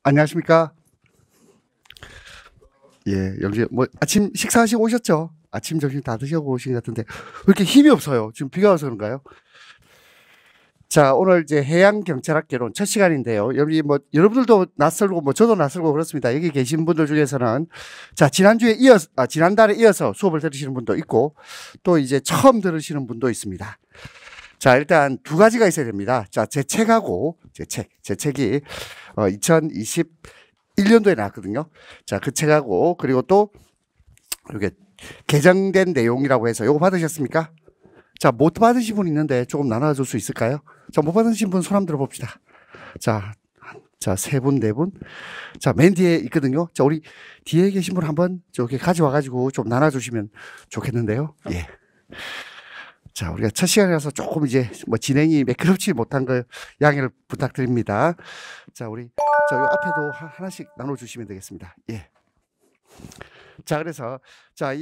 안녕하십니까? 예, 여기 뭐 아침 식사하시고 오셨죠? 아침 점심 다 드시고 오신 것 같은데 왜 이렇게 힘이 없어요? 지금 비가 와서 그런가요? 자, 오늘 이제 해양 경찰학 개론 첫 시간인데요. 여기 뭐 여러분들도 낯설고 뭐 저도 낯설고 그렇습니다. 여기 계신 분들 중에서는 자, 지난달에 이어서 수업을 들으시는 분도 있고 또 이제 처음 들으시는 분도 있습니다. 자, 일단 두 가지가 있어야 됩니다. 자, 제 책하고 제 책이 2021년도에 나왔거든요. 자, 그 책하고 그리고 또 이렇게 개정된 내용이라고 해서 요거 받으셨습니까? 자, 못 받으신 분 있는데 조금 나눠줄 수 있을까요? 자, 못 받으신 분 손 한번 들어봅시다. 자, 세 분, 네 분. 자, 맨 뒤에 있거든요. 자, 우리 뒤에 계신 분 한번 저렇게 가져와가지고 좀 나눠주시면 좋겠는데요. 예. 자, 우리가 첫 시간이라서 조금 이제 뭐 진행이 매끄럽지 못한 거 양해를 부탁드립니다. 자, 우리 요 앞에도 하나씩 나눠주시면 되겠습니다. 예. 자, 그래서 자,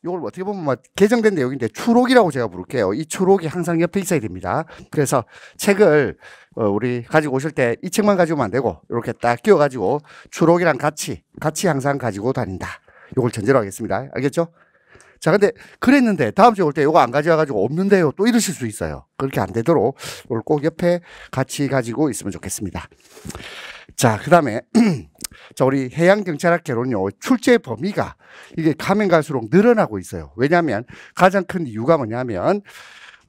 요걸 어떻게 보면 뭐 개정된 내용인데 추록이라고 제가 부를게요. 이 추록이 항상 옆에 있어야 됩니다. 그래서 책을 우리 가지고 오실 때 이 책만 가지고 오면 안 되고 이렇게 딱 끼워가지고 추록이랑 같이 항상 가지고 다닌다. 요걸 전제로 하겠습니다. 알겠죠? 자, 근데 그랬는데 다음 주에 올 때 요거 안 가져와가지고 없는데요. 또 이러실 수 있어요. 그렇게 안 되도록 이걸 꼭 옆에 같이 가지고 있으면 좋겠습니다. 자, 그 다음에 자, 우리 해양경찰학 개론요, 출제 범위가 이게 가면 갈수록 늘어나고 있어요. 왜냐하면 가장 큰 이유가 뭐냐면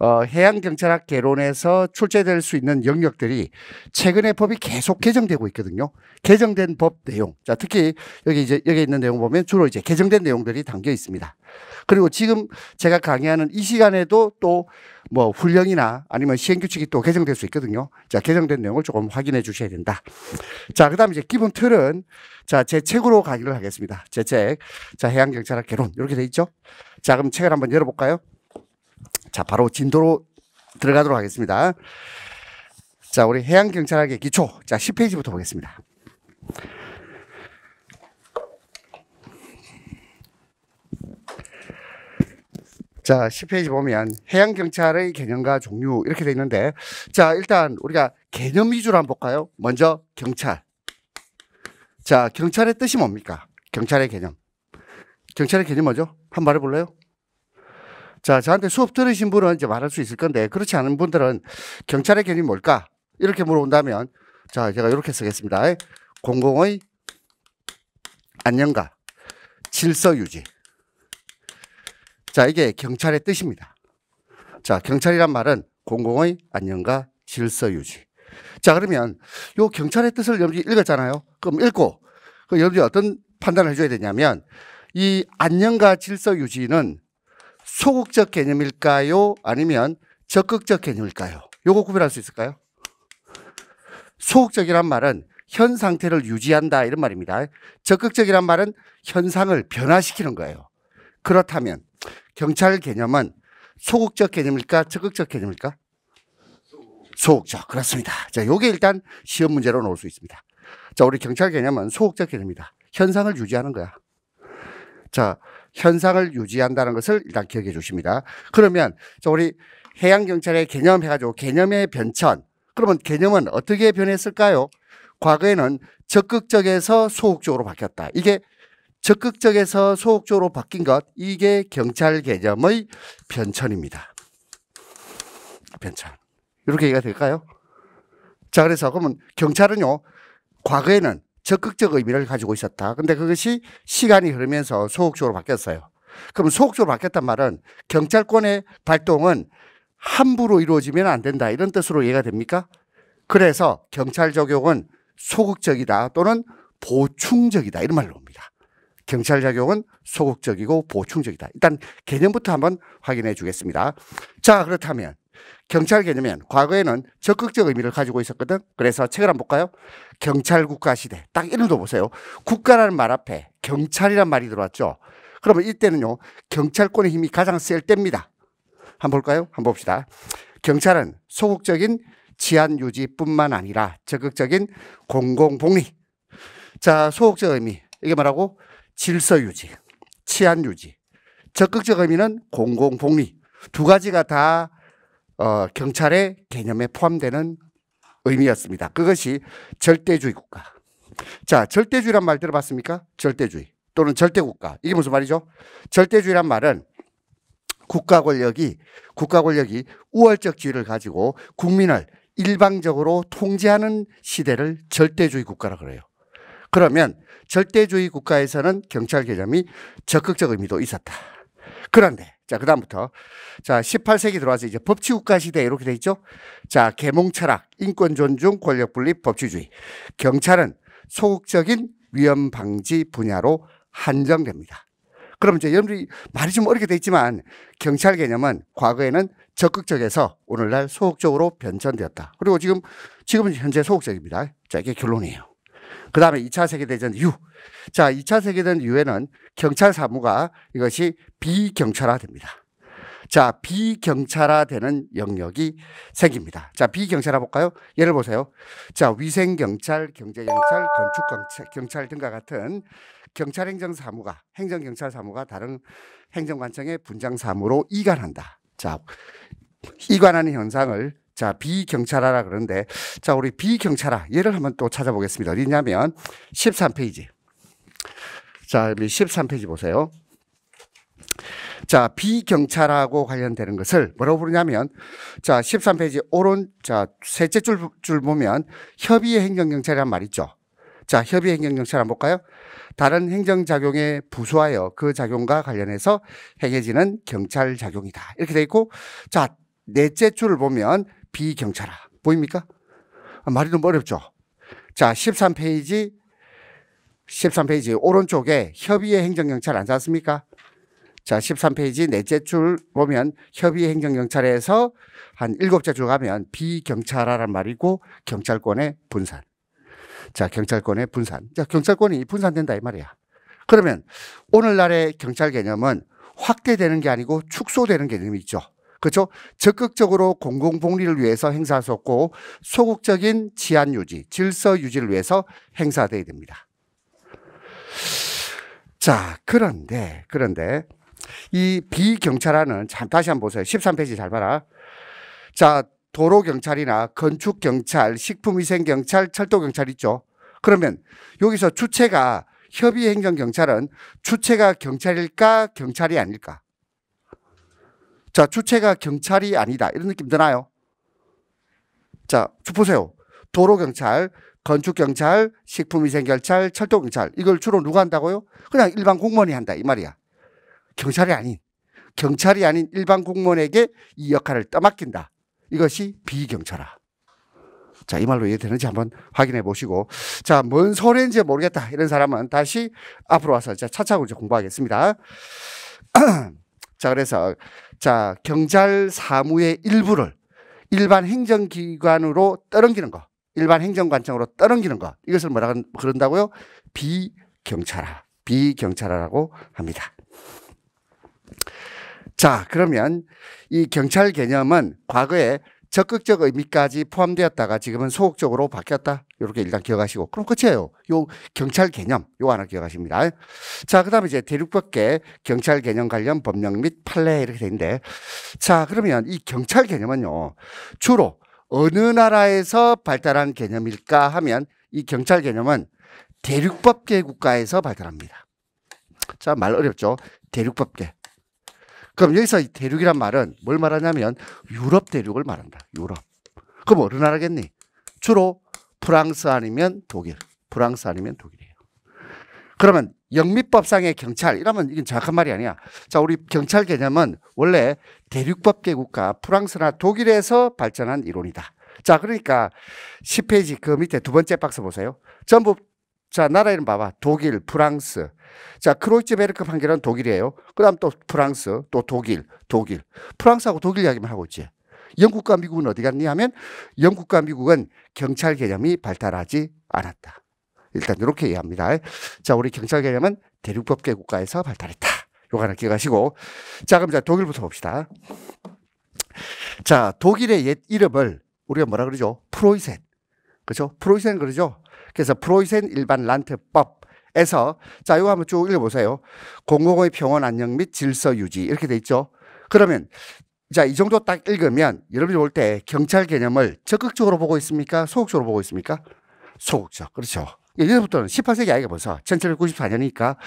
해양경찰학 개론에서 출제될 수 있는 영역들이 최근에 법이 계속 개정되고 있거든요. 개정된 법 내용. 자, 특히 여기 있는 내용 보면 주로 이제 개정된 내용들이 담겨 있습니다. 그리고 지금 제가 강의하는 이 시간에도 또 뭐 훈령이나 아니면 시행규칙이 또 개정될 수 있거든요. 자, 개정된 내용을 조금 확인해 주셔야 된다. 자, 그 다음에 이제 기본 틀은 자, 제 책으로 강의를 하겠습니다. 제 책. 자, 해양경찰학 개론. 이렇게 돼 있죠. 자, 그럼 책을 한번 열어볼까요? 자, 바로 진도로 들어가도록 하겠습니다. 자, 우리 해양경찰학의 기초. 자, 10페이지부터 보겠습니다. 자, 10페이지 보면 해양경찰의 개념과 종류 이렇게 돼 있는데 자, 일단 우리가 개념 위주로 한번 볼까요? 먼저 경찰. 자, 경찰의 뜻이 뭡니까? 경찰의 개념. 경찰의 개념 뭐죠? 한번 말해볼래요? 자, 저한테 수업 들으신 분은 이제 말할 수 있을 건데 그렇지 않은 분들은 경찰의 개념이 뭘까? 이렇게 물어본다면 자, 제가 이렇게 쓰겠습니다. 공공의 안녕과 질서 유지. 자, 이게 경찰의 뜻입니다. 자, 경찰이란 말은 공공의 안녕과 질서 유지. 자, 그러면 요 경찰의 뜻을 여러분이 읽었잖아요. 그럼 읽고 여러분이 어떤 판단을 해줘야 되냐면 이 안녕과 질서 유지는 소극적 개념일까요? 아니면 적극적 개념일까요? 요거 구별할 수 있을까요? 소극적이란 말은 현 상태를 유지한다 이런 말입니다. 적극적이란 말은 현상을 변화시키는 거예요. 그렇다면 경찰 개념은 소극적 개념일까? 적극적 개념일까? 소극적. 그렇습니다. 자, 요게 일단 시험 문제로 나올 수 있습니다. 자, 우리 경찰 개념은 소극적 개념이다. 현상을 유지하는 거야. 자, 현상을 유지한다는 것을 일단 기억해 주십니다. 그러면 자, 우리 해양경찰의 개념 해가지고 개념의 변천. 그러면 개념은 어떻게 변했을까요? 과거에는 적극적에서 소극적으로 바뀌었다. 이게 적극적에서 소극적으로 바뀐 것, 이게 경찰 개념의 변천입니다. 변천. 이렇게 얘기가 될까요? 자, 그래서 그러면 경찰은요, 과거에는 적극적 의미를 가지고 있었다. 근데 그것이 시간이 흐르면서 소극적으로 바뀌었어요. 그럼 소극적으로 바뀌었단 말은 경찰권의 발동은 함부로 이루어지면 안 된다. 이런 뜻으로 이해가 됩니까? 그래서 경찰 적용은 소극적이다 또는 보충적이다. 이런 말로 옵니다. 경찰 작용은 소극적이고 보충적이다. 일단 개념부터 한번 확인해 주겠습니다. 자, 그렇다면 경찰 개념은 과거에는 적극적 의미를 가지고 있었거든. 그래서 책을 한번 볼까요? 경찰 국가 시대. 딱 이름도 보세요. 국가라는 말 앞에 경찰이란 말이 들어왔죠. 그러면 이때는요, 경찰권의 힘이 가장 셀 때입니다. 한번 볼까요? 한번 봅시다. 경찰은 소극적인 치안 유지뿐만 아니라 적극적인 공공복리. 자, 소극적 의미. 이게 뭐라고? 질서 유지, 치안 유지. 적극적 의미는 공공복리. 두 가지가 다 경찰의 개념에 포함되는 의미였습니다. 그것이 절대주의 국가. 자, 절대주의란 말 들어봤습니까? 절대주의 또는 절대국가. 이게 무슨 말이죠? 절대주의란 말은 국가 권력이 우월적 지위를 가지고 국민을 일방적으로 통제하는 시대를 절대주의 국가라 그래요. 그러면 절대주의 국가에서는 경찰 개념이 적극적 의미도 있었다. 그런데 자, 그다음부터 자, 18세기 들어와서 이제 법치국가 시대 이렇게 돼 있죠. 자, 계몽 철학, 인권 존중, 권력 분립, 법치주의. 경찰은 소극적인 위험 방지 분야로 한정됩니다. 그럼 이제 여러분들이 말이 좀 어렵게 돼 있지만 경찰 개념은 과거에는 적극적에서 오늘날 소극적으로 변천되었다. 그리고 지금은 현재 소극적입니다. 자, 이게 결론이에요. 그 다음에 2차 세계대전 이후. 자, 2차 세계대전 이후에는 경찰 사무가 이것이 비경찰화됩니다. 자, 비경찰화되는 영역이 생깁니다. 자, 비경찰화 볼까요? 예를 보세요. 자, 위생경찰, 경제경찰, 건축경찰 등과 같은 경찰행정사무가, 행정경찰사무가 다른 행정관청의 분장사무로 이관한다. 자, 이관하는 현상을 자, 비경찰화라 그러는데, 자, 우리 비경찰화 예를 한번 또 찾아보겠습니다. 어디냐면 13페이지. 자, 여기 13페이지 보세요. 자, 비경찰하고 관련되는 것을 뭐라고 부르냐면, 자, 13페이지 오른, 자, 셋째 줄 보면 협의의 행정경찰이란 말 있죠. 자, 협의의 행정경찰 한번 볼까요? 다른 행정작용에 부수하여 그 작용과 관련해서 행해지는 경찰작용이다. 이렇게 돼 있고, 자, 넷째 줄을 보면 비경찰화. 보입니까? 말이 좀 어렵죠? 자, 13페이지 오른쪽에 협의의 행정경찰 안 찾습니까? 자, 13페이지 넷째 줄 보면 협의의 행정경찰에서 한 7째 줄 가면 비경찰화란 말이고 경찰권의 분산. 자, 경찰권의 분산. 자, 경찰권이 분산된다 이 말이야. 그러면 오늘날의 경찰 개념은 확대되는 게 아니고 축소되는 개념이 있죠. 그렇죠? 적극적으로 공공복리를 위해서 행사할 수 없고 소극적인 치안 유지, 질서 유지를 위해서 행사돼야 됩니다. 자, 그런데 이 비경찰화는 참 다시 한번 보세요. 13페이지 잘 봐라. 자, 도로경찰이나 건축경찰, 식품위생경찰, 철도경찰 있죠. 그러면 여기서 주체가 협의행정경찰은 주체가 경찰일까 경찰이 아닐까? 자, 주체가 경찰이 아니다 이런 느낌 드나요? 자, 보세요. 도로경찰, 건축경찰, 식품위생경찰, 철도경찰 이걸 주로 누가 한다고요? 그냥 일반 공무원이 한다 이 말이야. 경찰이 아닌 일반 공무원에게 이 역할을 떠맡긴다. 이것이 비경찰화. 자, 이 말로 이해되는지 한번 확인해 보시고, 자, 뭔 소리인지 모르겠다 이런 사람은 다시 앞으로 와서 차차고 공부하겠습니다. 자, 그래서 자, 경찰 사무의 일부를 일반 행정기관으로 떠넘기는 거, 일반 행정관청으로 떠넘기는 거, 이것을 뭐라 그런다고요? 비경찰화라고 합니다. 자, 그러면 이 경찰 개념은 과거에 적극적 의미까지 포함되었다가 지금은 소극적으로 바뀌었다. 이렇게 일단 기억하시고. 그럼 끝이에요. 요 경찰 개념, 요 하나 기억하십니다. 자, 그 다음에 이제 대륙법계 경찰 개념 관련 법령 및 판례 이렇게 되는데, 자, 그러면 이 경찰 개념은요, 주로 어느 나라에서 발달한 개념일까 하면 이 경찰 개념은 대륙법계 국가에서 발달합니다. 자, 말 어렵죠? 대륙법계. 그럼 여기서 이 대륙이란 말은 뭘 말하냐면 유럽 대륙을 말한다. 유럽. 그럼 어느 나라겠니? 주로 프랑스 아니면 독일. 프랑스 아니면 독일이에요. 그러면 영미법상의 경찰 이러면 이건 정확한 말이 아니야. 자, 우리 경찰 개념은 원래 대륙법계 국가 프랑스나 독일에서 발전한 이론이다. 자, 그러니까 10페이지 그 밑에 두 번째 박스 보세요. 전부 자, 나라 이름 봐봐. 독일, 프랑스. 자, 크로이츠베르크 판결은 독일이에요. 그 다음 또 프랑스, 또 독일. 프랑스하고 독일 이야기만 하고 있지. 영국과 미국은 어디 갔니 하면 영국과 미국은 경찰 개념이 발달하지 않았다. 일단 이렇게 이해합니다. 자, 우리 경찰 개념은 대륙법계 국가에서 발달했다. 요거 하나 기억하시고. 자, 그럼 독일부터 봅시다. 자, 독일의 옛 이름을 우리가 뭐라 그러죠? 프로이센. 그렇죠? 프로이센 그러죠? 그래서 프로이센 일반 란트법에서 자, 이거 한번 쭉 읽어보세요. 공공의 평온 안녕 및 질서 유지 이렇게 돼 있죠. 그러면 자, 이 정도 딱 읽으면 여러분이 볼 때 경찰 개념을 적극적으로 보고 있습니까? 소극적으로 보고 있습니까? 소극적. 그렇죠. 이제부터는 18세기 아이가 벌써 1794년이니까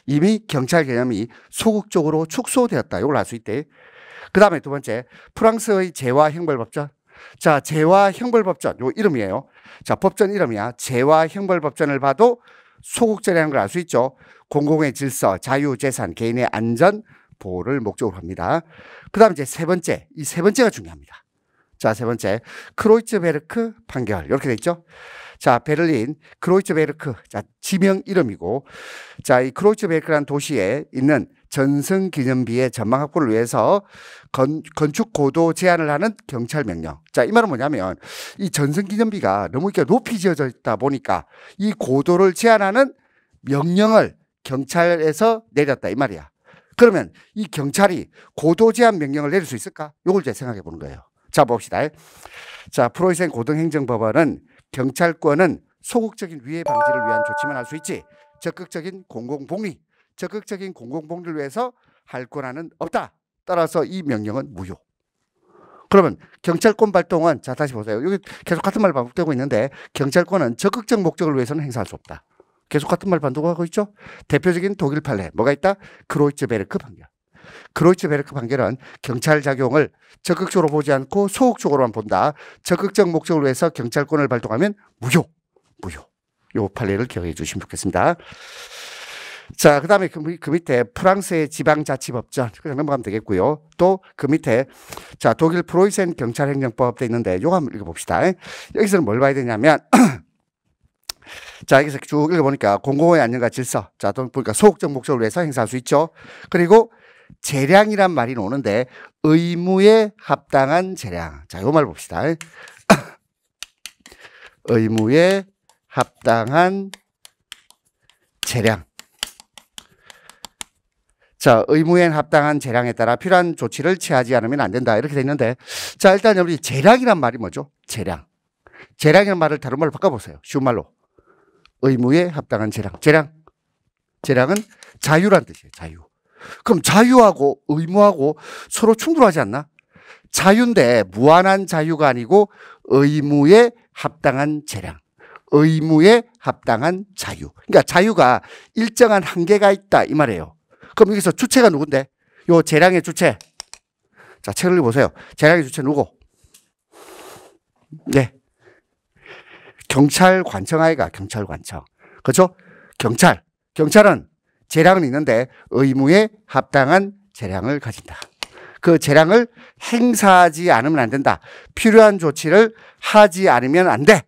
이미 경찰 개념이 소극적으로 축소되었다. 이걸 알 수 있대. 그 다음에 두 번째, 프랑스의 제와 형벌법전. 자, 제와 형벌법전, 요 이름이에요. 자, 법전 이름이야. 제와 형벌법전을 봐도 소극적이라는 걸 알 수 있죠. 공공의 질서, 자유, 재산, 개인의 안전, 보호를 목적으로 합니다. 그 다음 이제 세 번째, 이 세 번째가 중요합니다. 자, 세 번째, 크로이츠베르크 판결. 이렇게 돼 있죠. 자, 베를린 크로이츠베르크. 자, 지명 이름이고, 자, 이 크로이츠베르크라는 도시에 있는 전승기념비의 전망 확보를 위해서 건축 고도 제한을 하는 경찰 명령. 자, 이 말은 뭐냐면 이 전승기념비가 너무 이렇게 높이 지어져 있다 보니까 이 고도를 제한하는 명령을 경찰에서 내렸다 이 말이야. 그러면 이 경찰이 고도 제한 명령을 내릴 수 있을까? 이걸 이제 생각해 보는 거예요. 자, 봅시다. 자, 프로이센 고등행정법원은 경찰권은 소극적인 위해 방지를 위한 조치만 할 수 있지 적극적인 공공복리, 적극적인 공공복리를 위해서 할 권한은 없다. 따라서 이 명령은 무효. 그러면 경찰권 발동은, 자, 다시 보세요. 여기 계속 같은 말 반복되고 있는데 경찰권은 적극적 목적을 위해서는 행사할 수 없다. 계속 같은 말 반복하고 있죠. 대표적인 독일 판례 뭐가 있다? 크로이츠베르크 판결. 크로이츠베르크 판결은 경찰 작용을 적극적으로 보지 않고 소극적으로만 본다. 적극적 목적을 위해서 경찰권을 발동하면 무효. 요 판례를 기억해 주시면 좋겠습니다. 자, 그 다음에 그 밑에 프랑스의 지방자치법전. 그냥 넘어가면 되겠고요. 또 그 밑에, 자, 독일 프로이센 경찰행정법 돼 있는데 요거 한번 읽어봅시다. 여기서는 뭘 봐야 되냐면 자, 여기서 쭉 읽어보니까 공공의 안녕과 질서. 자, 또 보니까 소극적 목적을 위해서 행사할 수 있죠. 그리고 재량이란 말이 나오는데 의무에 합당한 재량. 자, 요 말 봅시다. 의무에 합당한 재량. 자, 의무에 합당한 재량에 따라 필요한 조치를 취하지 않으면 안 된다. 이렇게 돼 있는데, 자, 일단 여러분이 재량이란 말이 뭐죠? 재량. 재량이라는 말을 다른 말로 바꿔보세요. 쉬운 말로. 의무에 합당한 재량. 재량은 자유란 뜻이에요. 자유. 그럼 자유하고 의무하고 서로 충돌하지 않나? 자유인데 무한한 자유가 아니고 의무에 합당한 재량. 의무에 합당한 자유. 그러니까 자유가 일정한 한계가 있다 이 말이에요. 그럼 여기서 주체가 누군데? 요 재량의 주체. 자, 책을 보세요. 재량의 주체 누구? 네. 경찰관청 아이가 경찰관청. 그렇죠? 경찰은 재량은 있는데 의무에 합당한 재량을 가진다. 그 재량을 행사하지 않으면 안 된다. 필요한 조치를 하지 않으면 안 돼.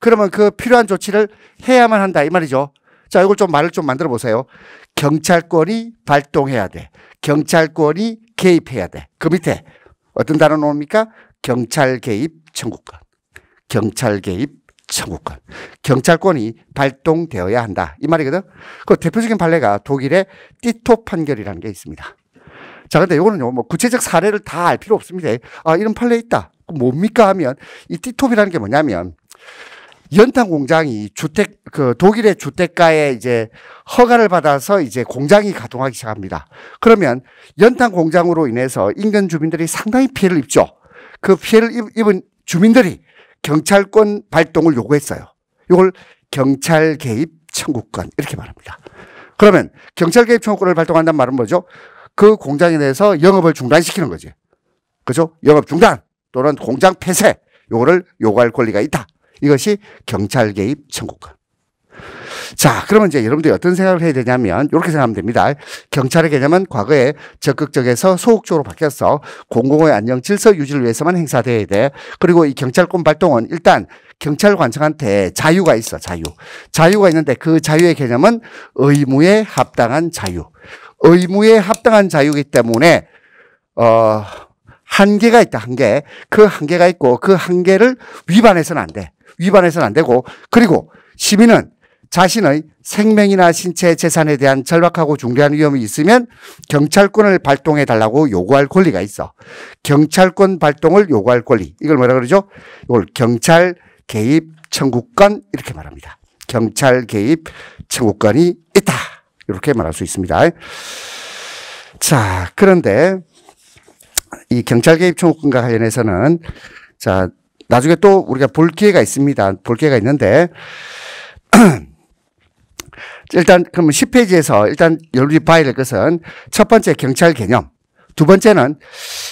그러면 그 필요한 조치를 해야만 한다 이 말이죠. 자, 이걸 좀 말을 좀 만들어 보세요. 경찰권이 발동해야 돼. 경찰권이 개입해야 돼. 그 밑에 어떤 단어 나옵니까? 경찰 개입 청구권. 경찰 개입 청구권. 경찰권이 발동되어야 한다. 이 말이거든. 그 대표적인 판례가 독일의 띠토 판결이라는 게 있습니다. 자, 근데 이거는요, 뭐 구체적 사례를 다 알 필요 없습니다. 아, 이런 판례 있다. 뭡니까 하면 이 띠톱이라는 게 뭐냐면 연탄 공장이 독일의 주택가에 이제 허가를 받아서 이제 공장이 가동하기 시작합니다. 그러면 연탄 공장으로 인해서 인근 주민들이 상당히 피해를 입죠. 그 피해를 입은 주민들이 경찰권 발동을 요구했어요. 이걸 경찰 개입 청구권 이렇게 말합니다. 그러면 경찰 개입 청구권을 발동한다는 말은 뭐죠? 그 공장에 대해서 영업을 중단시키는 거지. 그죠? 영업 중단 또는 공장 폐쇄 요거를 요구할 권리가 있다. 이것이 경찰 개입 청구권. 자, 그러면 이제 여러분들이 어떤 생각을 해야 되냐면 이렇게 생각하면 됩니다. 경찰의 개념은 과거에 적극적에서 소극적으로 바뀌어서 공공의 안녕 질서 유지를 위해서만 행사돼야 돼. 그리고 이 경찰권 발동은 일단 경찰관청한테 자유가 있어. 자유가 있는데 그 자유의 개념은 의무에 합당한 자유. 의무에 합당한 자유이기 때문에 한계가 있다. 한계. 그 한계가 있고 그 한계를 위반해서는 안 돼. 위반해서는 안 되고 그리고 시민은 자신의 생명이나 신체 재산에 대한 절박하고 중대한 위험이 있으면 경찰권을 발동해 달라고 요구할 권리가 있어. 경찰권 발동을 요구할 권리. 이걸 뭐라 그러죠? 이걸 경찰 개입 청구권 이렇게 말합니다. 경찰 개입 청구권이 있다. 이렇게 말할 수 있습니다. 자, 그런데 이 경찰 개입 청구권과 관련해서는 자, 나중에 또 우리가 볼 기회가 있습니다. 볼 기회가 있는데 일단 그러면 10페이지에서 일단 여러분이 봐야 될 것은 첫 번째 경찰 개념, 두 번째는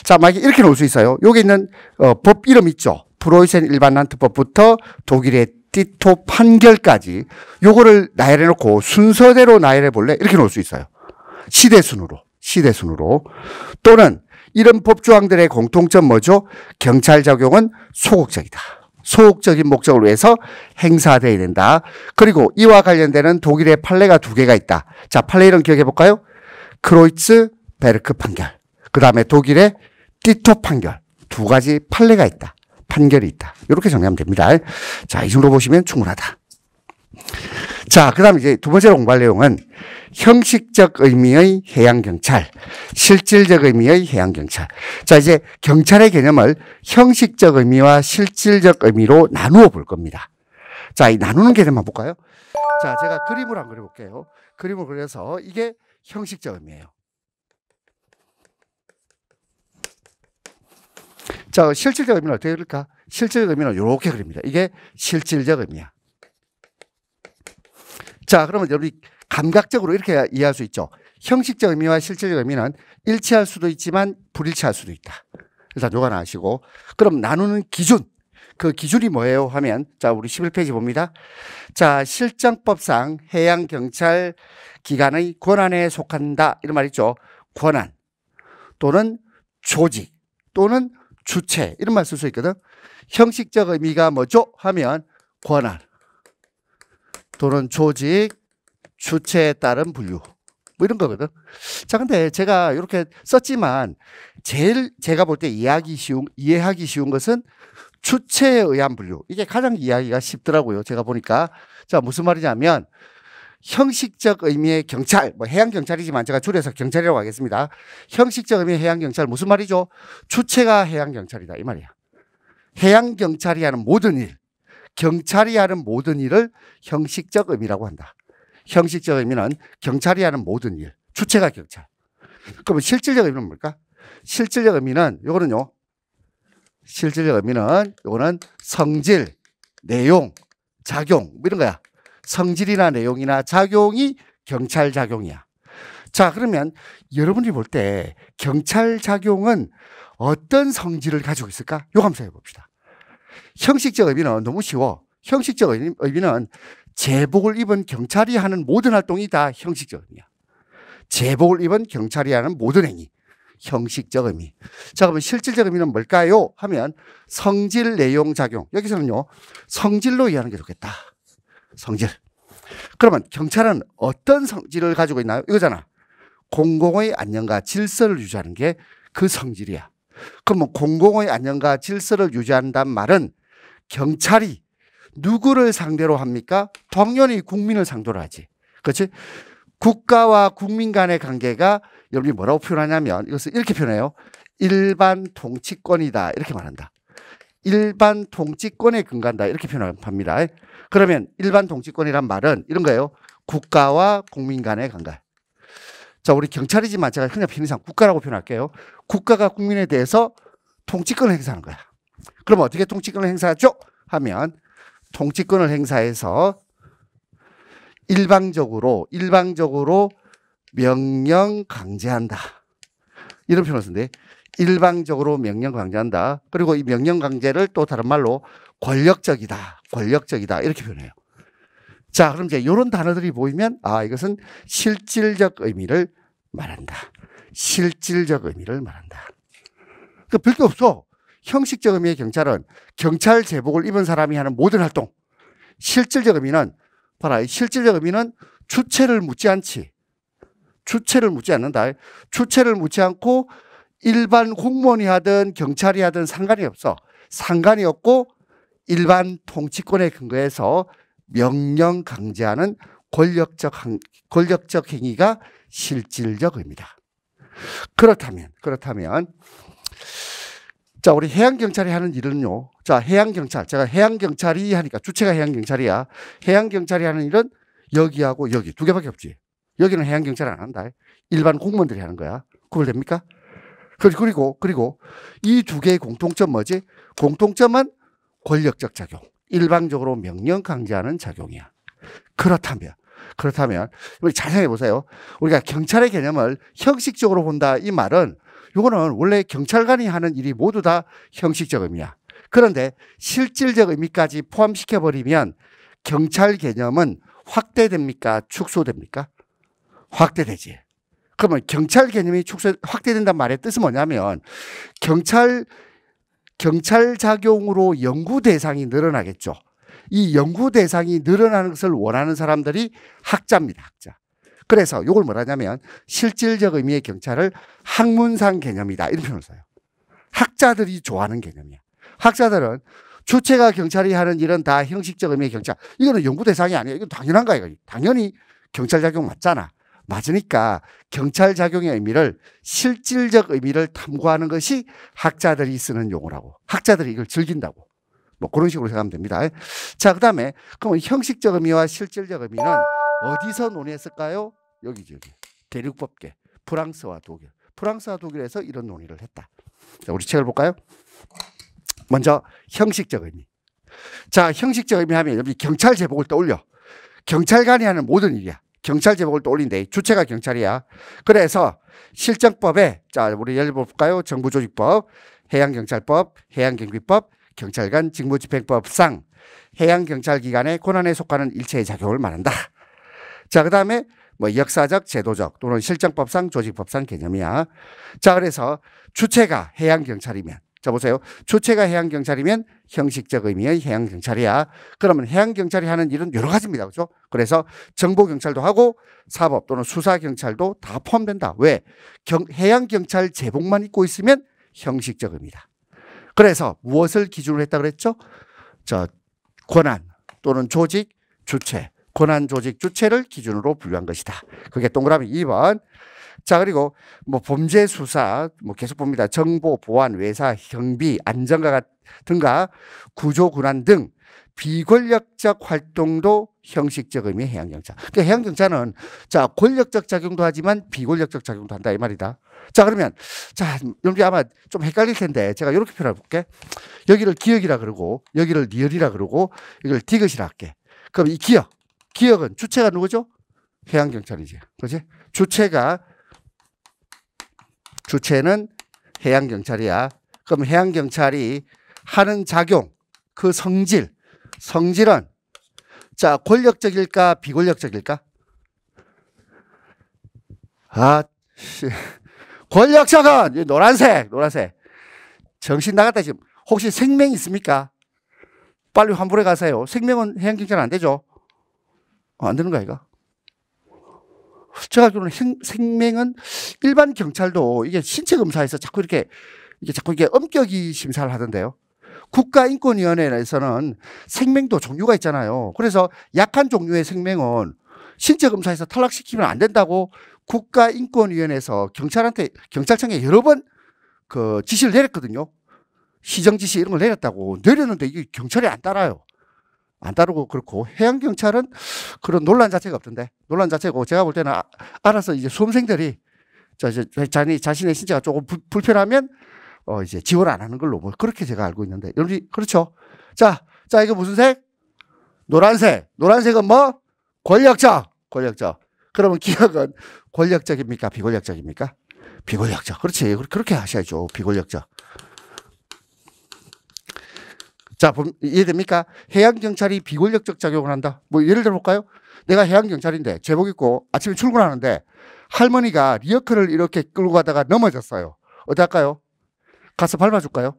자 만약에 이렇게 놓을 수 있어요. 여기 있는 법 이름 있죠. 프로이센 일반란트법부터 독일의 티토 판결까지 요거를 나열해 놓고 순서대로 나열해 볼래? 이렇게 놓을 수 있어요. 시대순으로. 또는 이런 법조항들의 공통점 뭐죠? 경찰 작용은 소극적이다. 소극적인 목적을 위해서 행사되어야 된다. 그리고 이와 관련되는 독일의 판례가 두 개가 있다. 자, 판례 이름 기억해 볼까요? 크로이츠베르크 판결. 그 다음에 독일의 티토 판결. 두 가지 판례가 있다. 판결이 있다. 이렇게 정리하면 됩니다. 자, 이 정도 보시면 충분하다. 자, 그 다음에 이제 두 번째로 공부할 내용은 형식적 의미의 해양경찰, 실질적 의미의 해양경찰. 자, 이제 경찰의 개념을 형식적 의미와 실질적 의미로 나누어 볼 겁니다. 자, 이 나누는 개념 한번 볼까요? 자, 제가 그림을 한번 그려볼게요. 그림을 그려서 이게 형식적 의미예요. 자, 실질적 의미는 어떻게 그릴까? 실질적 의미는 이렇게 그립니다. 이게 실질적 의미야. 자, 그러면 여러분이 감각적으로 이렇게 이해할 수 있죠. 형식적 의미와 실질적 의미는 일치할 수도 있지만 불일치할 수도 있다. 일단 요거 하나 아시고. 그럼 나누는 기준. 그 기준이 뭐예요? 하면 자, 우리 11페이지 봅니다. 자, 실정법상 해양경찰 기관의 권한에 속한다. 이런 말 있죠. 권한 또는 조직 또는 주체 이런 말 쓸 수 있거든. 형식적 의미가 뭐죠? 하면 권한 또는 조직, 주체에 따른 분류 뭐 이런 거거든. 자, 근데 제가 이렇게 썼지만 제일 제가 볼 때 이해하기 쉬운 것은 주체에 의한 분류. 이게 가장 이해하기가 쉽더라고요. 제가 보니까. 자, 무슨 말이냐면 형식적 의미의 경찰, 뭐 해양경찰이지만 제가 줄여서 경찰이라고 하겠습니다. 형식적 의미의 해양경찰 무슨 말이죠? 주체가 해양경찰이다 이 말이야. 해양경찰이 하는 모든 일, 경찰이 하는 모든 일을 형식적 의미라고 한다. 형식적 의미는 경찰이 하는 모든 일, 주체가 경찰. 그러면 실질적 의미는 뭘까? 실질적 의미는 요거는요. 실질적 의미는 요거는 성질, 내용, 작용 뭐 이런 거야. 성질이나 내용이나 작용이 경찰 작용이야. 자, 그러면 여러분이 볼 때 경찰 작용은 어떤 성질을 가지고 있을까? 요거 한번 생각해 봅시다. 형식적 의미는 너무 쉬워. 형식적 의미는 제복을 입은 경찰이 하는 모든 활동이 다 형식적 의미야. 제복을 입은 경찰이 하는 모든 행위. 형식적 의미. 자, 그러면 실질적 의미는 뭘까요? 하면 성질, 내용, 작용. 여기서는요. 성질로 이해하는 게 좋겠다. 성질. 그러면 경찰은 어떤 성질을 가지고 있나요? 이거잖아. 공공의 안녕과 질서를 유지하는 게 그 성질이야. 그러면 공공의 안녕과 질서를 유지한다는 말은 경찰이 누구를 상대로 합니까? 당연히 국민을 상대로 하지. 그렇지? 국가와 국민 간의 관계가 여러분이 뭐라고 표현하냐면 이것을 이렇게 표현해요. 일반 통치권이다. 이렇게 말한다. 일반 통치권에 근거한다. 이렇게 표현합니다. 그러면 일반 통치권이란 말은 이런 거예요. 국가와 국민 간의 관계. 자, 우리 경찰이지만 제가 그냥 편의상 국가라고 표현할게요. 국가가 국민에 대해서 통치권을 행사하는 거야. 그럼 어떻게 통치권을 행사하죠? 하면 통치권을 행사해서 일방적으로 명령 강제한다. 이런 표현을 쓰는데 일방적으로 명령 강제한다. 그리고 이 명령 강제를 또 다른 말로 권력적이다 이렇게 표현해요. 자, 그럼 이제 이런 단어들이 보이면 아, 이것은 실질적 의미를 말한다. 실질적 의미를 말한다. 그 별게 없어. 형식적 의미의 경찰은 경찰 제복을 입은 사람이 하는 모든 활동. 실질적 의미는 봐라. 실질적 의미는 주체를 묻지 않지. 주체를 묻지 않는다. 주체를 묻지 않고 일반 공무원이 하든 경찰이 하든 상관이 없어. 상관이 없고 일반 통치권에 근거해서 명령 강제하는 권력적 행위가 실질적 의미다. 그렇다면 자, 우리 해양경찰이 하는 일은요. 자, 해양경찰. 제가 해양경찰이 하니까 주체가 해양경찰이야. 해양경찰이 하는 일은 여기하고 여기 두 개밖에 없지. 여기는 해양경찰이 안 한다. 일반 공무원들이 하는 거야. 구별됩니까? 그리고 이 두 개의 공통점 뭐지? 공통점은 권력적 작용. 일방적으로 명령 강제하는 작용이야. 그렇다면 그렇다면 우리 잘 생각해 보세요. 우리가 경찰의 개념을 형식적으로 본다 이 말은 이거는 원래 경찰관이 하는 일이 모두 다 형식적 의미야. 그런데 실질적 의미까지 포함시켜버리면 경찰 개념은 확대됩니까? 축소됩니까? 확대되지. 그러면 경찰 개념이 확대된다는 말의 뜻은 뭐냐면 경찰 작용으로 연구 대상이 늘어나겠죠. 이 연구 대상이 늘어나는 것을 원하는 사람들이 학자입니다. 학자. 그래서 이걸 뭐라냐면 실질적 의미의 경찰을 학문상 개념이다. 이런 표현을 써요. 학자들이 좋아하는 개념이야. 학자들은 주체가 경찰이 하는 일은 다 형식적 의미의 경찰. 이거는 연구 대상이 아니야. 이건 당연한 거야. 이거. 당연히 경찰 작용 맞잖아. 맞으니까 경찰 작용의 의미를 실질적 의미를 탐구하는 것이 학자들이 쓰는 용어라고. 학자들이 이걸 즐긴다고. 뭐 그런 식으로 생각하면 됩니다. 자, 그다음에 그럼 형식적 의미와 실질적 의미는 어디서 논의했을까요? 여기죠. 여기. 대륙법계. 프랑스와 독일. 프랑스와 독일에서 이런 논의를 했다. 자, 우리 책을 볼까요? 먼저 형식적 의미. 자, 형식적 의미 하면 여기 경찰 제복을 떠올려. 경찰관이 하는 모든 일이야. 경찰 제복을 떠올린대. 주체가 경찰이야. 그래서 실정법에 자, 우리 예를 볼까요? 정부조직법, 해양경찰법, 해양경비법, 경찰관 직무집행법상 해양경찰기관의 권한에 속하는 일체의 작용을 말한다. 자, 그 다음에 뭐 역사적, 제도적 또는 실정법상, 조직법상 개념이야. 자, 그래서 주체가 해양경찰이면 자, 보세요. 주체가 해양경찰이면 형식적 의미의 해양경찰이야. 그러면 해양경찰이 하는 일은 여러 가지입니다. 그렇죠? 그래서 정보경찰도 하고 사법 또는 수사경찰도 다 포함된다. 왜? 해양경찰 제복만 입고 있으면 형식적 의미다. 그래서 무엇을 기준으로 했다 그랬죠? 저 권한 또는 조직, 주체, 권한, 조직, 주체를 기준으로 분류한 것이다. 그게 동그라미 2번. 자, 그리고 뭐 범죄 수사 뭐 계속 봅니다. 정보, 보안, 외사, 경비, 안전과 등과 구조, 군안 등 비권력적 활동도 형식적 의미의 해양경찰. 그러니까 해양경찰은 자, 권력적 작용도 하지만 비권력적 작용도 한다 이 말이다. 자, 그러면 자, 여러분이 아마 좀 헷갈릴 텐데 제가 이렇게 표현해 볼게. 여기를 기억이라 그러고 여기를 리얼이라 그러고 이걸 디귿이라 할게. 그럼 이 기억은 주체가 누구죠? 해양경찰이지. 그렇지? 주체는 해양경찰이야. 그럼 해양경찰이 하는 작용, 그 성질은 자, 권력적일까 비권력적일까? 아, 권력적은 노란색. 정신 나갔다 지금. 혹시 생명 있습니까? 빨리 환불해 가세요. 생명은 해양경찰 안 되죠? 안 되는 거야, 이거? 제가 알기로는 생명은 일반 경찰도 이게 신체 검사에서 자꾸 이렇게 엄격히 심사를 하던데요. 국가인권위원회에서는 생명도 종류가 있잖아요. 그래서 약한 종류의 생명은 신체 검사에서 탈락시키면 안 된다고 국가인권위원회에서 경찰청에 여러 번 그 지시를 내렸거든요. 시정 지시 이런 걸 내렸는데 이게 경찰이 안 따라요. 안 따르고 그렇고 해양경찰은 그런 논란 자체가 없던데. 논란 자체고 제가 볼 때는 알아서 이제 수험생들이 자신의 신체가 조금 불편하면 이제 지원 안 하는 걸로 뭐 그렇게 제가 알고 있는데 여러분이 그렇죠? 자 이거 무슨 색? 노란색. 노란색은 뭐? 권력적. 그러면 기억은 권력적입니까? 비권력적입니까? 비권력적. 그렇지. 그렇게 하셔야죠. 비권력적. 자, 이해됩니까? 해양경찰이 비권력적 작용을 한다. 뭐 예를 들어 볼까요? 내가 해양경찰인데 제복 입고 아침에 출근하는데 할머니가 리어카를 이렇게 끌고 가다가 넘어졌어요. 어떡할까요? 가서 밟아줄까요?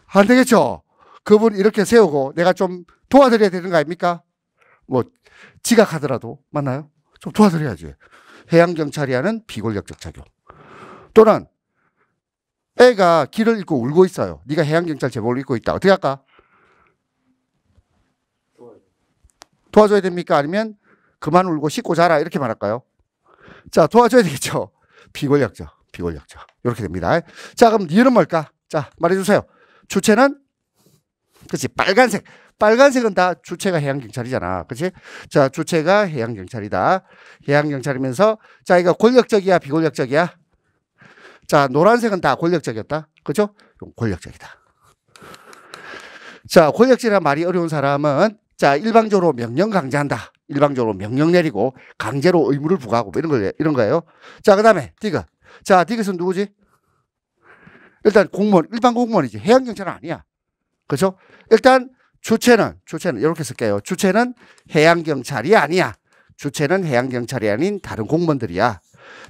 안 되겠죠? 그분 이렇게 세우고 내가 좀 도와드려야 되는 거 아닙니까? 뭐 지각하더라도 맞나요? 좀 도와드려야지. 해양경찰이 하는 비권력적 작용. 또는 애가 길을 잃고 울고 있어요. 네가 해양경찰 제복을 입고 있다. 어떻게 할까? 도와줘야 됩니까? 아니면 그만 울고 씻고 자라 이렇게 말할까요? 자, 도와줘야 되겠죠. 비권력적. 이렇게 됩니다. 자, 그럼 니은 뭘까? 자, 말해주세요. 주체는 그렇지. 빨간색은 다 주체가 해양경찰이잖아. 그렇지? 자, 주체가 해양경찰이다. 해양경찰이면서 자, 이거 권력적이야 비권력적이야? 자, 노란색은 다 권력적이었다. 그죠? 권력적이다. 자, 권력적이라는 말이 어려운 사람은 자, 일방적으로 명령 강제한다. 일방적으로 명령 내리고 강제로 의무를 부과하고 뭐 이런 거예요. 자, 그 다음에 디귿. 자, 디귿은 누구지? 일단 공무원, 일반 공무원이지. 해양경찰은 아니야. 그렇죠? 일단 주체는 이렇게 쓸게요. 주체는 해양경찰이 아니야. 주체는 해양경찰이 아닌 다른 공무원들이야.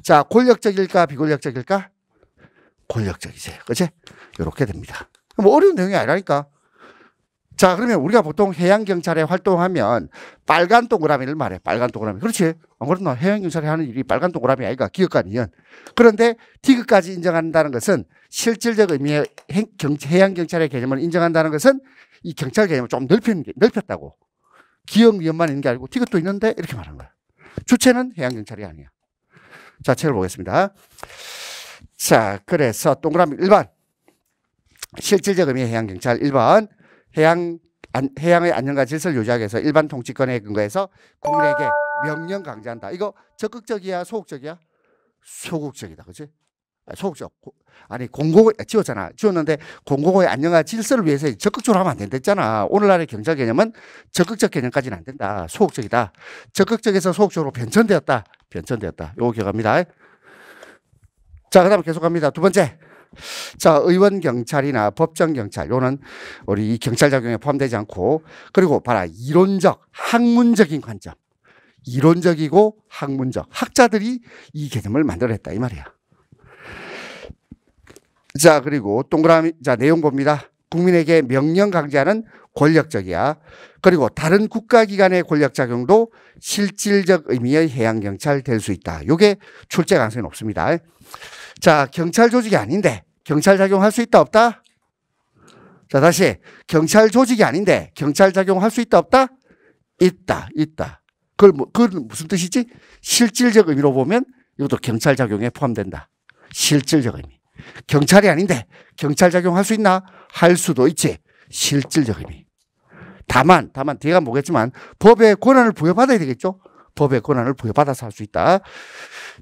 자, 권력적일까 비권력적일까? 권력적이지. 그렇지? 이렇게 됩니다. 뭐 어려운 내용이 아니라니까. 자, 그러면 우리가 보통 해양경찰에 활동하면 빨간 동그라미를 말해. 빨간 동그라미. 그렇지? 안 그렇나? 해양경찰이 하는 일이 빨간 동그라미 아이가 기업가 니은. 그런데 디귿까지 인정한다는 것은 실질적 의미의 해양경찰의 개념을 인정한다는 것은 이 경찰 개념을 좀 넓혔다고. 기업 위험만 있는 게 아니고 디귿도 있는데 이렇게 말하는 거야. 주체는 해양경찰이 아니야. 자, 책을 보겠습니다. 자, 그래서 동그라미 1번. 실질적 의미의 해양경찰 1번. 해양의 안전과 질서를 유지하기 위해서 일반 통치권에 근거해서 국민에게 명령 강제한다. 이거 적극적이야, 소극적이야? 소극적이다. 그렇지? 소극적. 아니, 지웠잖아. 지웠는데 공공의 안녕과 질서를 위해서 적극적으로 하면 안 된댔잖아. 오늘날의 경찰 개념은 적극적 개념까지는 안 된다. 소극적이다. 적극적에서 소극적으로 변천되었다. 요거 기억합니다. 자, 그 다음에 계속 갑니다. 두 번째. 자, 의원경찰이나 법정경찰, 요는 우리 이 경찰 작용에 포함되지 않고, 그리고 봐라, 이론적, 학문적인 관점. 이론적이고 학문적. 학자들이 이 개념을 만들어냈다. 이 말이야. 자, 그리고 동그라미, 자, 내용 봅니다. 국민에게 명령 강제하는 권력적이야. 그리고 다른 국가기관의 권력작용도 실질적 의미의 해양경찰 될 수 있다. 요게 출제 가능성이 높습니다. 자, 경찰 조직이 아닌데 경찰 작용할 수 있다 없다? 자, 다시 경찰 조직이 아닌데 경찰 작용할 수 있다 없다? 있다. 그건 무슨 뜻이지? 실질적 의미로 보면 이것도 경찰 작용에 포함된다. 실질적 의미. 경찰이 아닌데 경찰 작용할 수 있나? 할 수도 있지. 실질적 의미. 다만 뒤에가 뭐겠지만 법의 권한을 부여받아야 되겠죠? 법의 권한을 부여받아서 할 수 있다.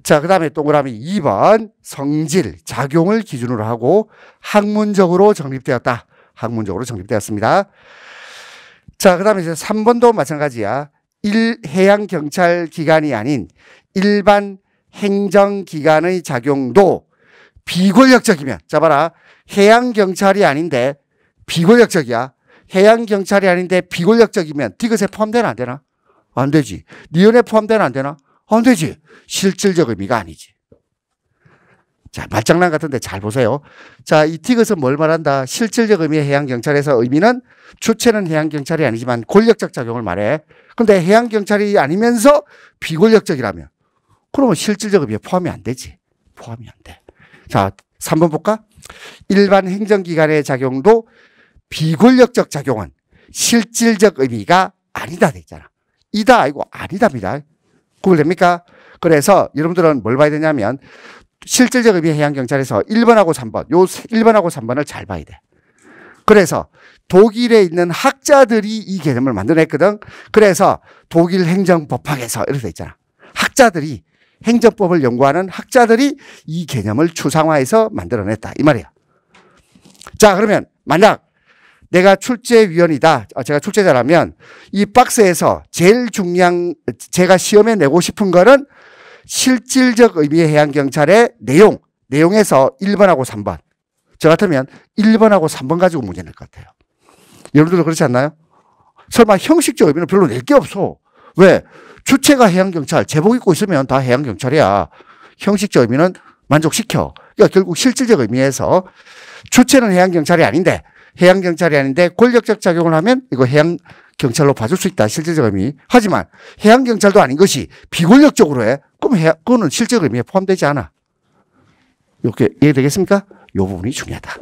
자, 그 다음에 동그라미 2번 성질, 작용을 기준으로 하고 학문적으로 정립되었다. 학문적으로 정립되었습니다. 자, 그 다음에 이제 3번도 마찬가지야. 해양경찰 기관이 아닌 일반 행정기관의 작용도 비권력적이면, 자 봐라, 해양경찰이 아닌데 비권력적이야. 해양경찰이 아닌데 비권력적이면 디귿에 포함되나 안 되나? 안 되지. 니은에 포함되나 안 되나? 안 되지. 실질적 의미가 아니지. 자, 말장난 같은데 잘 보세요. 자, 이 디귿은 뭘 말한다? 실질적 의미의 해양경찰에서 의미는 주체는 해양경찰이 아니지만 권력적 작용을 말해. 근데 해양경찰이 아니면서 비권력적이라면 그러면 실질적 의미에 포함이 안 되지. 포함이 안 돼. 자, 3번 볼까? 일반 행정기관의 작용도 비권력적 작용은 실질적 의미가 아니다 돼 있잖아. 이다 아니고 아니답니다. 구분됩니까? 그래서 여러분들은 뭘 봐야 되냐면 실질적 의미의 해양경찰에서 1번하고 3번, 요 1번하고 3번을 잘 봐야 돼. 그래서 독일에 있는 학자들이 이 개념을 만들어냈거든. 그래서 독일 행정법학에서 이렇게 돼 있잖아. 학자들이, 행정법을 연구하는 학자들이 이 개념을 추상화해서 만들어냈다. 이 말이야. 자, 그러면 만약 내가 출제위원이다. 제가 출제자라면 이 박스에서 제일 중요한, 제가 시험에 내고 싶은 거는 실질적 의미의 해양경찰의 내용에서 1번하고 3번. 저 같으면 1번하고 3번 가지고 문제 낼 것 같아요. 여러분들도 그렇지 않나요? 설마 형식적 의미는 별로 낼 게 없어. 왜? 주체가 해양경찰, 제복 입고 있으면 다 해양경찰이야. 형식적 의미는 만족시켜. 그러니까 결국 실질적 의미에서 주체는 해양경찰이 아닌데 권력적 작용을 하면 이거 해양경찰로 봐줄 수 있다. 실질적 의미. 하지만 해양경찰도 아닌 것이 비권력적으로 해. 그럼 그거는 실질적 의미에 포함되지 않아. 이렇게 이해되겠습니까? 이 부분이 중요하다.